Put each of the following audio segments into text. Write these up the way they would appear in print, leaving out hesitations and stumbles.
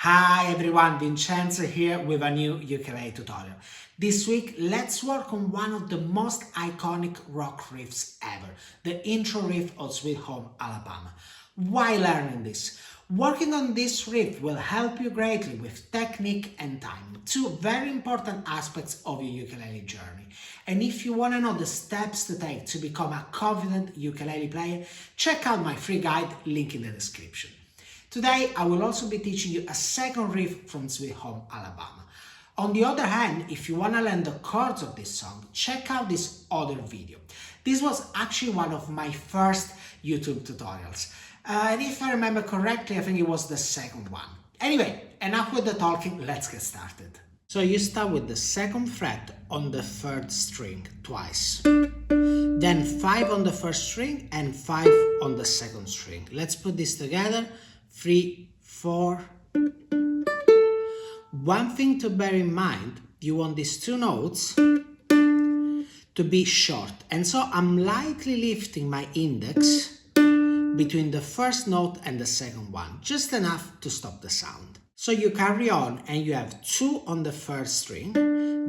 Hi everyone, Vincenzo here with a new ukulele tutorial. This week, let's work on one of the most iconic rock riffs ever, the intro riff of Sweet Home Alabama. Why learning this? Working on this riff will help you greatly with technique and timing, two very important aspects of your ukulele journey. And if you want to know the steps to take to become a confident ukulele player, check out my free guide, link in the description. Today, I will also be teaching you a second riff from Sweet Home Alabama. On the other hand, if you want to learn the chords of this song, check out this other video. This was actually one of my first YouTube tutorials. And if I remember correctly, I think it was the second one. Anyway, enough with the talking, let's get started. So you start with the second fret on the third string twice. Then 5 on the first string and 5 on the second string. Let's put this together. 3, 4. One thing to bear in mind, you want these two notes to be short. And so I'm lightly lifting my index between the first note and the second one, just enough to stop the sound. So you carry on and you have 2 on the first string,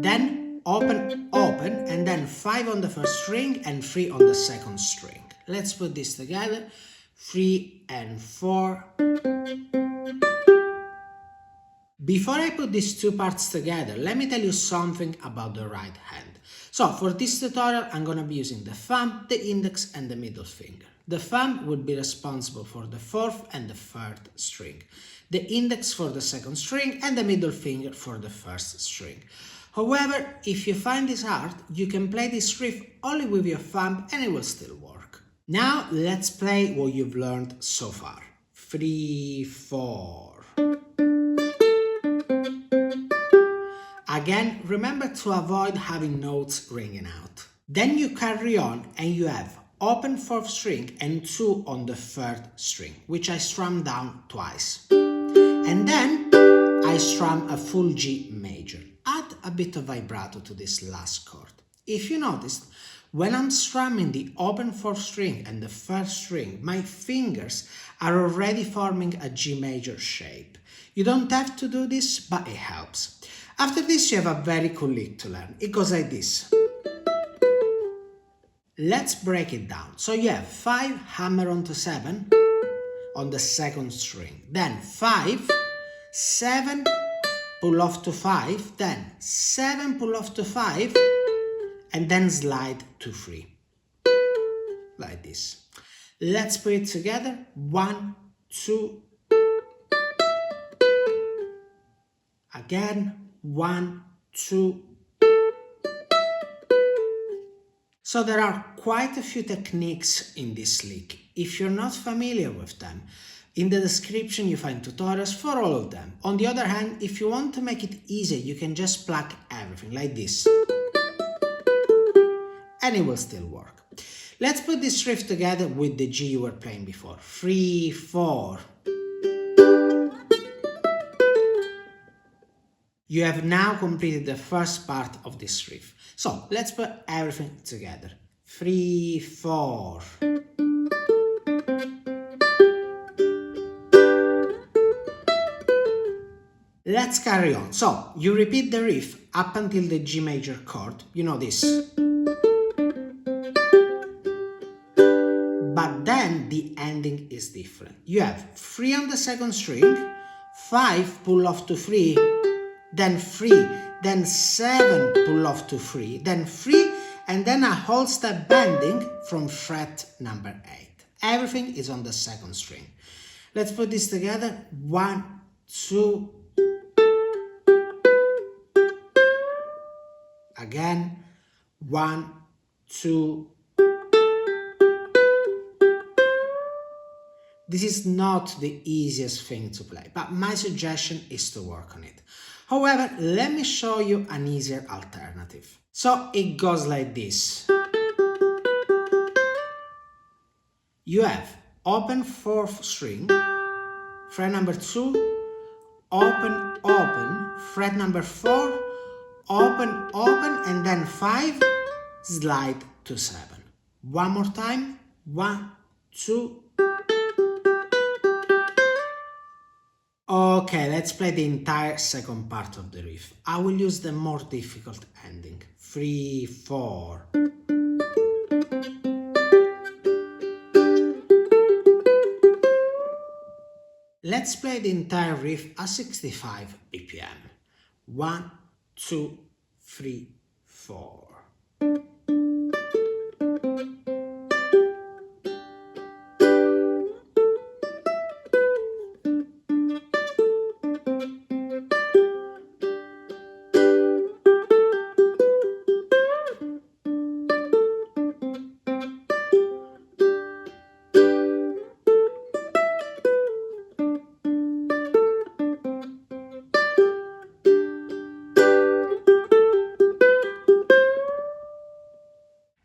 then open, open, and then 5 on the first string and 3 on the second string. Let's put this together. 3 and 4. Before I put these two parts together, let me tell you something about the right hand. So for this tutorial, I'm going to be using the thumb, the index, and the middle finger. The thumb would be responsible for the fourth and the third string, the index for the second string, and the middle finger for the first string. However, if you find this hard, you can play this riff only with your thumb and it will still work. Now let's play what you've learned so far. 3, 4. Again, remember to avoid having notes ringing out. Then you carry on and you have open fourth string and 2 on the third string, which I strum down twice. And then I strum a full G major. Add a bit of vibrato to this last chord. If you noticed, when I'm strumming the open fourth string and the first string, my fingers are already forming a G major shape. You don't have to do this, but it helps. After this, you have a very cool lick to learn. It goes like this. Let's break it down. So you have 5 hammer onto 7 on the second string, then 5, 7, pull off to 5, then 7, pull off to 5, and then slide to 3, like this. Let's put it together. 1, 2, again, 1, 2. So there are quite a few techniques in this lick. If you're not familiar with them, in the description you find tutorials for all of them. On the other hand, if you want to make it easy, you can just pluck everything like this. And it will still work. Let's put this riff together with the G you were playing before. 3, 4. You have now completed the first part of this riff. So let's put everything together. 3, 4. Let's carry on. So you repeat the riff up until the G major chord. You know this. But then the ending is different. You have 3 on the second string, 5 pull off to 3, then 3, then 7 pull off to 3, then 3, and then a whole step bending from fret number 8. Everything is on the second string. Let's put this together. 1, 2. Again. 1, 2. This is not the easiest thing to play, but my suggestion is to work on it. However, let me show you an easier alternative. So it goes like this. You have open fourth string, fret number 2, open, open, fret number 4, open, open, and then 5, slide to 7. One more time. 1, 2, Okay, let's play the entire second part of the riff. I will use the more difficult ending. 3, 4. Let's play the entire riff at 65 BPM. 1, 2, 3, 4.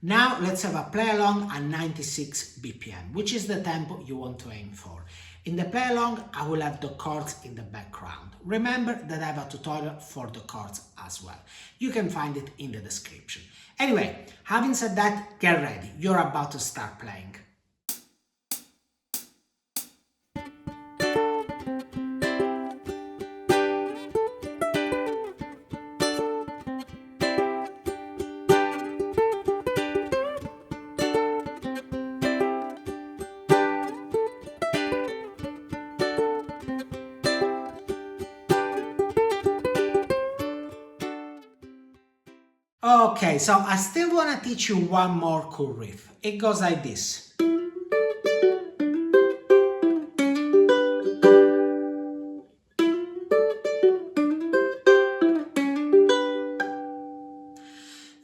Now let's have a play along at 96 BPM, which is the tempo you want to aim for. In the play along, I will have the chords in the background. Remember that I have a tutorial for the chords as well. You can find it in the description. Anyway, having said that, get ready. You're about to start playing. Okay, so I still want to teach you one more cool riff. It goes like this.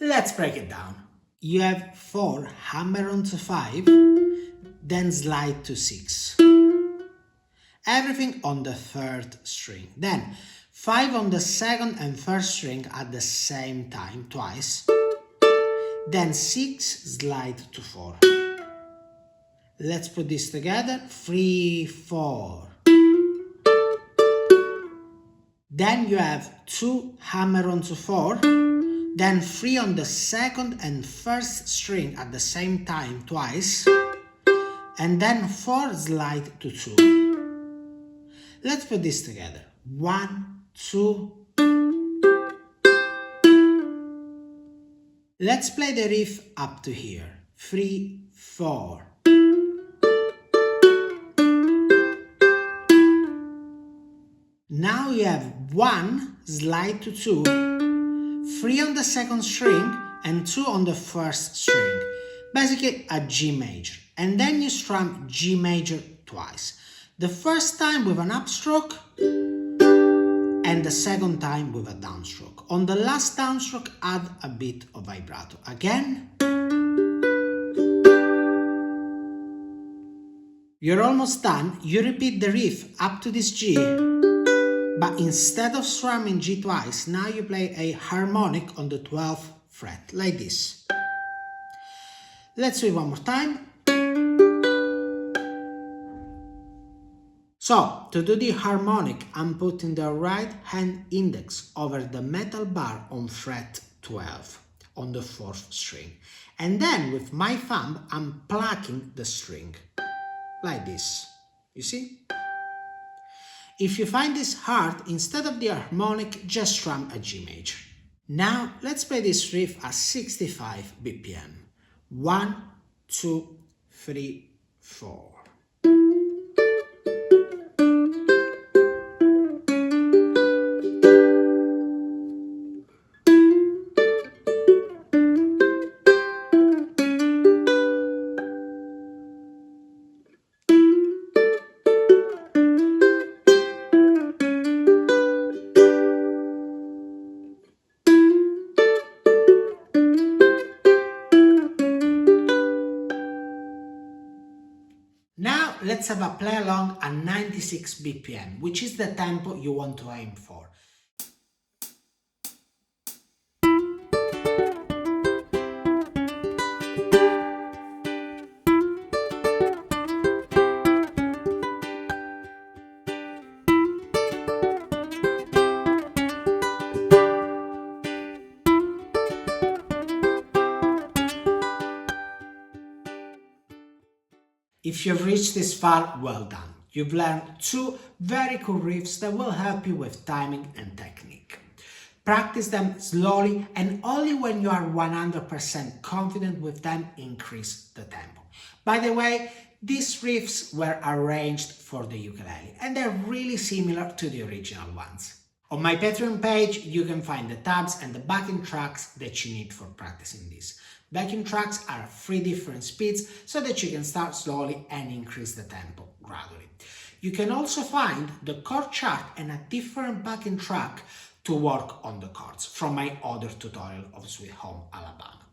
Let's break it down. You have 4 hammer onto 5, then slide to 6. Everything on the 3rd string. Then 5 on the 2nd and 1st string at the same time, twice. Then 6 slide to 4. Let's put this together. 3, 4. Then you have 2 hammer onto 4, then 3 on the 2nd and 1st string at the same time, twice, and then 4 slide to 2. Let's put this together. 1, 2. Let's play the riff up to here. 3, 4. Now you have 1 slide to 2, 3 on the 2nd string and 2 on the 1st string. Basically a G major. And then you strum G major twice. The first time with an upstroke and the second time with a downstroke. On the last downstroke, add a bit of vibrato. Again. You're almost done. You repeat the riff up to this G, but instead of strumming G twice, now you play a harmonic on the 12th fret, like this. Let's do it one more time. So, to do the harmonic, I'm putting the right hand index over the metal bar on fret 12, on the 4th string. And then with my thumb, I'm plucking the string, like this. You see? If you find this hard, instead of the harmonic, just strum a G major. Now, let's play this riff at 65 BPM. 1, 2, 3, 4. Now let's have a play along at 96 BPM, which is the tempo you want to aim for. If you've reached this far, well done. You've learned 2 very cool riffs that will help you with timing and technique. Practice them slowly, and only when you are 100% confident with them, increase the tempo. By the way, these riffs were arranged for the ukulele, and they're really similar to the original ones. On my Patreon page, you can find the tabs and the backing tracks that you need for practicing this. Backing tracks are 3 different speeds so that you can start slowly and increase the tempo gradually. You can also find the chord chart and a different backing track to work on the chords from my other tutorial of Sweet Home Alabama.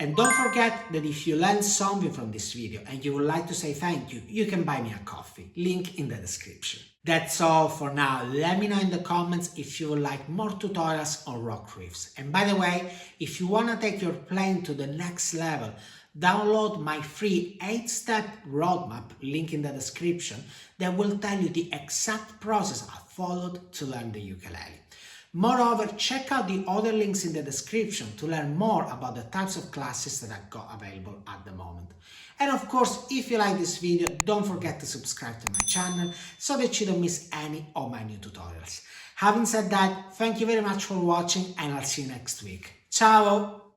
And don't forget that if you learned something from this video and you would like to say thank you, you can buy me a coffee, link in the description. That's all for now. Let me know in the comments if you would like more tutorials on rock riffs. And by the way, if you want to take your playing to the next level, download my free 8-step roadmap, link in the description, that will tell you the exact process I followed to learn the ukulele. Moreover, check out the other links in the description to learn more about the types of classes that I've got available at the moment. And of course, if you like this video, don't forget to subscribe to my channel so that you don't miss any of my new tutorials. Having said that, thank you very much for watching, and I'll see you next week. Ciao!